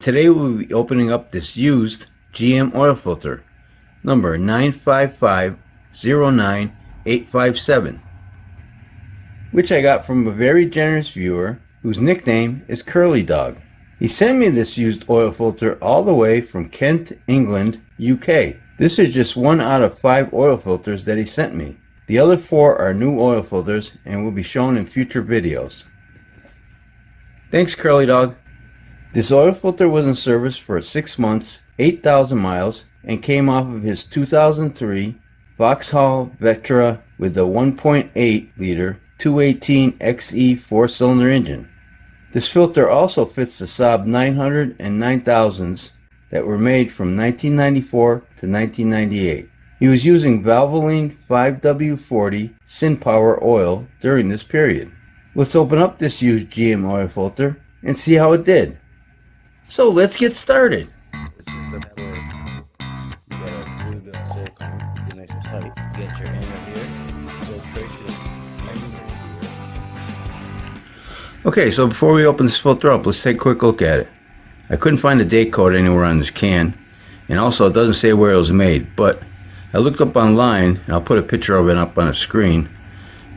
Today we'll be opening up this used GM oil filter, number 955098857, which I got from a very generous viewer whose nickname is Curly Dog. He sent me this used oil filter all the way from Kent, England, UK. This is just one out of 5 oil filters that he sent me. The other 4 are new oil filters and will be shown in future videos. Thanks, Curly Dog. This oil filter was in service for 6 months, 8,000 miles, and came off of his 2003 Vauxhall Vectra with a 1.8 liter 218 XE 4-cylinder engine. This filter also fits the Saab 900 and 9000s that were made from 1994 to 1998. He was using Valvoline 5W40 Synpower oil during this period. Let's open up this used GM oil filter and see how it did. So let's get started. It's just a matter of you gotta glue the silicone, get nice and tight, get your angle here, filtration anywhere here. Okay, so before we open this filter up, let's take a quick look at it. I couldn't find a date code anywhere on this can, and also it doesn't say where it was made, but I looked up online, and I'll put a picture of it up on the screen.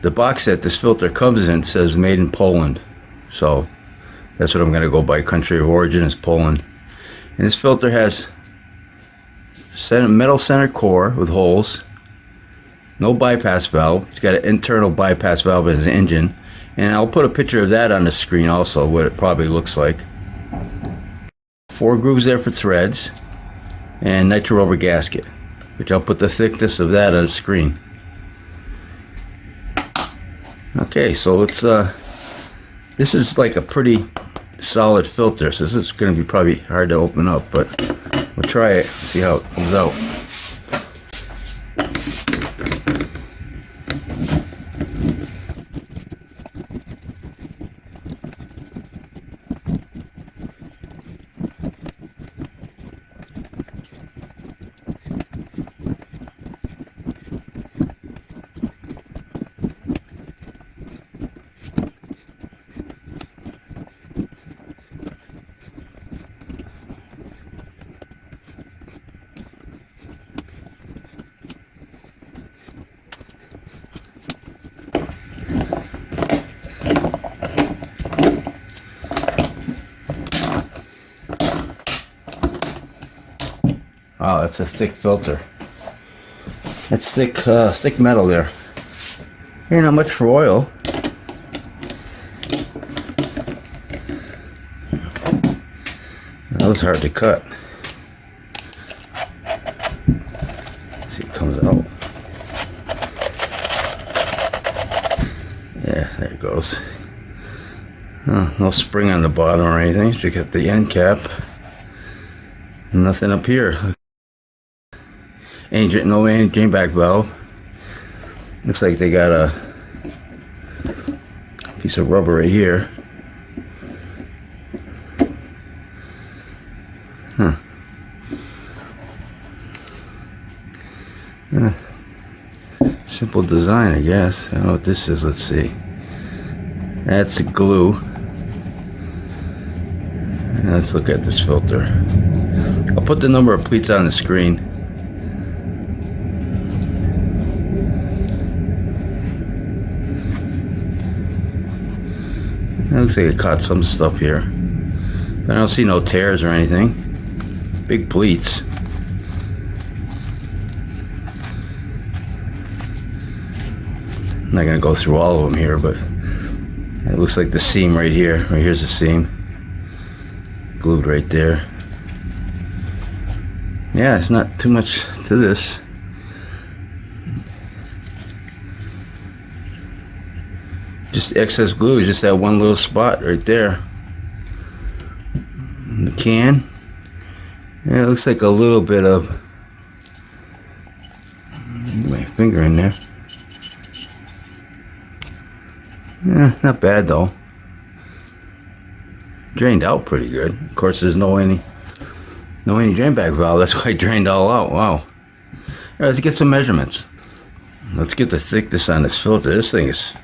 The box that this filter comes in says made in Poland, so that's what I'm going to go by. Country of origin is Poland. And this filter has metal center core with holes, no bypass valve. It's got an internal bypass valve in his engine, and I'll put a picture of that on the screen also, what it probably looks like. 4 grooves there for threads, and nitro rubber gasket, which I'll put the thickness of that on the screen. Okay, so let's this is like a pretty solid filter, so this is going to be probably hard to open up, but we'll try it, see how it comes out. Wow, that's a thick filter. That's thick, thick metal there. Ain't not much for oil. That was hard to cut. See, it comes out. Yeah, there it goes. No spring on the bottom or anything. Just got the end cap. Nothing up here. No drain back valve. Looks like they got a piece of rubber right here. Huh. Simple design, I guess. I don't know what this is. Let's see. That's the glue. Let's look at this filter. I'll put the number of pleats on the screen. It looks like it caught some stuff here. I don't see no tears or anything. Big pleats. I'm not going to go through all of them here, but it looks like the seam right here. Right here's the seam. Glued right there. Yeah, it's not too much to this. Just excess glue, just that one little spot right there in the can. Yeah, it looks like a little bit of my finger in there. Yeah, not bad though. Drained out pretty good. Of course, there's no any drain back valve. That's why it drained all out. Wow. All right, let's get some measurements. Let's get the thickness on this filter. This thing is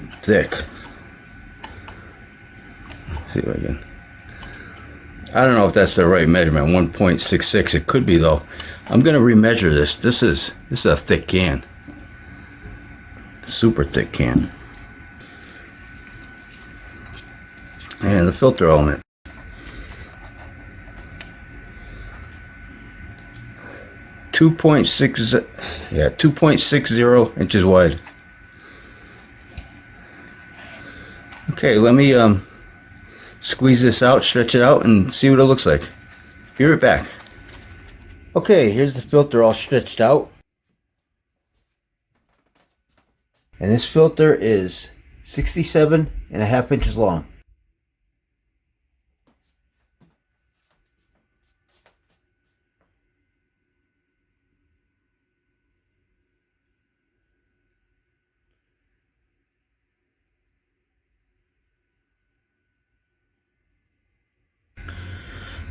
thick. Let's see if I can I don't know if that's the right measurement, 1.66. It could be though. I'm gonna remeasure this. This is a thick can. Super thick can. And the filter element. 2.60 inches wide. Okay, let me squeeze this out, stretch it out, and see what it looks like. Be right back. Okay, here's the filter all stretched out. And this filter is 67.5 inches long.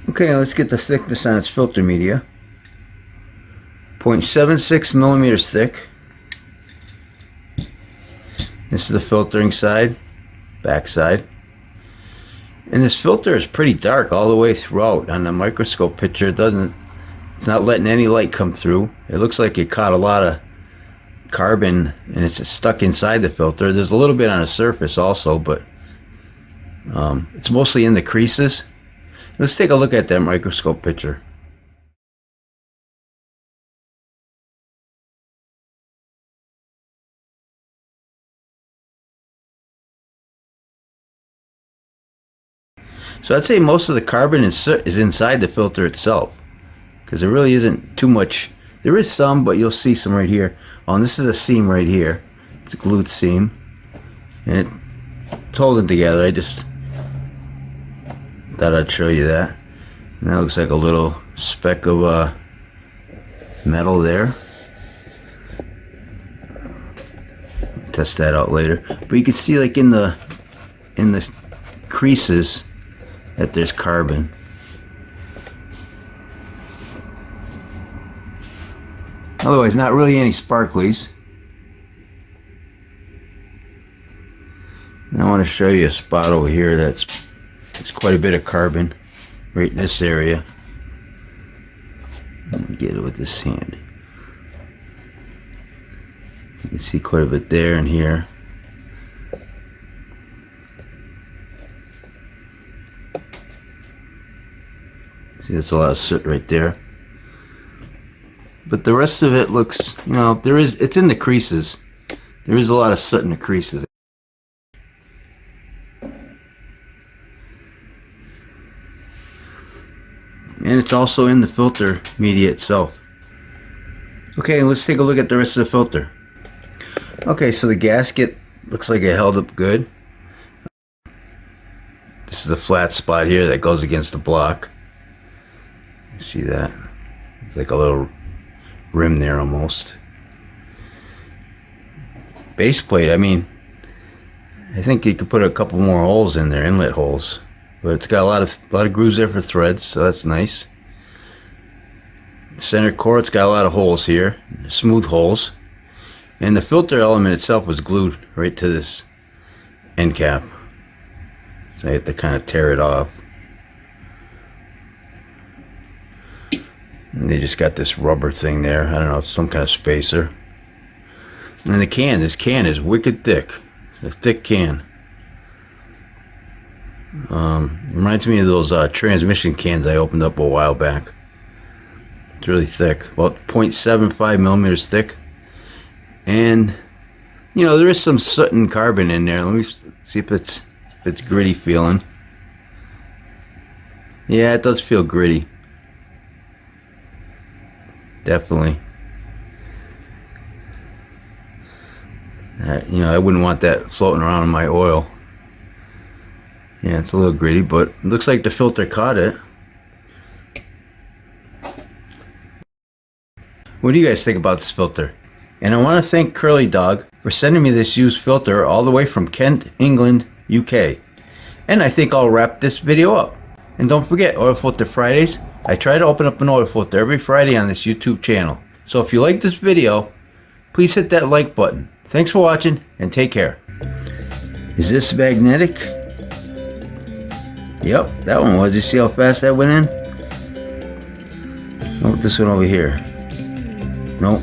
Okay, let's get the thickness on its filter media. 0.76 millimeters thick. This is the filtering side, back side. And this filter is pretty dark all the way throughout. On the microscope picture, it's not letting any light come through. It looks like it caught a lot of carbon and it's stuck inside the filter. There's a little bit on the surface also, but it's mostly in the creases. Let's take a look at that microscope picture. So I'd say most of the carbon is inside the filter itself, because there really isn't too much. There is some, but you'll see some right here. Oh, and this is a seam right here. It's a glued seam, and it's holding together. I just thought I'd show you that. And that looks like a little speck of metal there. Test that out later. But you can see, like in the creases, that there's carbon. Otherwise, not really any sparklies. And I want to show you a spot over here that's quite a bit of carbon right in this area. Let me get it with this hand. You can see quite a bit there and here. See, that's a lot of soot right there. But the rest of it looks, you know, it's in the creases. There is a lot of soot in the creases. And it's also in the filter media itself. Okay, let's take a look at the rest of the filter. Okay, so the gasket looks like it held up good. This is the flat spot here that goes against the block. You see that? It's like a little rim there almost. Base plate, I mean, I think you could put a couple more holes in there, inlet holes. But it's got a lot of grooves there for threads, so that's nice. The center core, it's got a lot of holes here, smooth holes. And the filter element itself was glued right to this end cap. So I have to kind of tear it off. And they just got this rubber thing there. I don't know, it's some kind of spacer. And the can, this can is wicked thick. It's a thick can. Reminds me of those transmission cans I opened up a while back. It's really thick, about 0.75 millimeters thick. And, you know, there is some soot and carbon in there. Let me see if it's gritty feeling. Yeah, it does feel gritty. Definitely. You know, I wouldn't want that floating around in my oil. Yeah, it's a little gritty, but it looks like the filter caught it. What do you guys think about this filter? And I want to thank Curly Dog for sending me this used filter all the way from Kent, England, UK. And I think I'll wrap this video up. And don't forget, Oil Filter Fridays. I try to open up an oil filter every Friday on this YouTube channel. So if you like this video, please hit that like button. Thanks for watching and take care. Is this magnetic? Yep, that one was. You see how fast that went in? Nope, this one over here. Nope.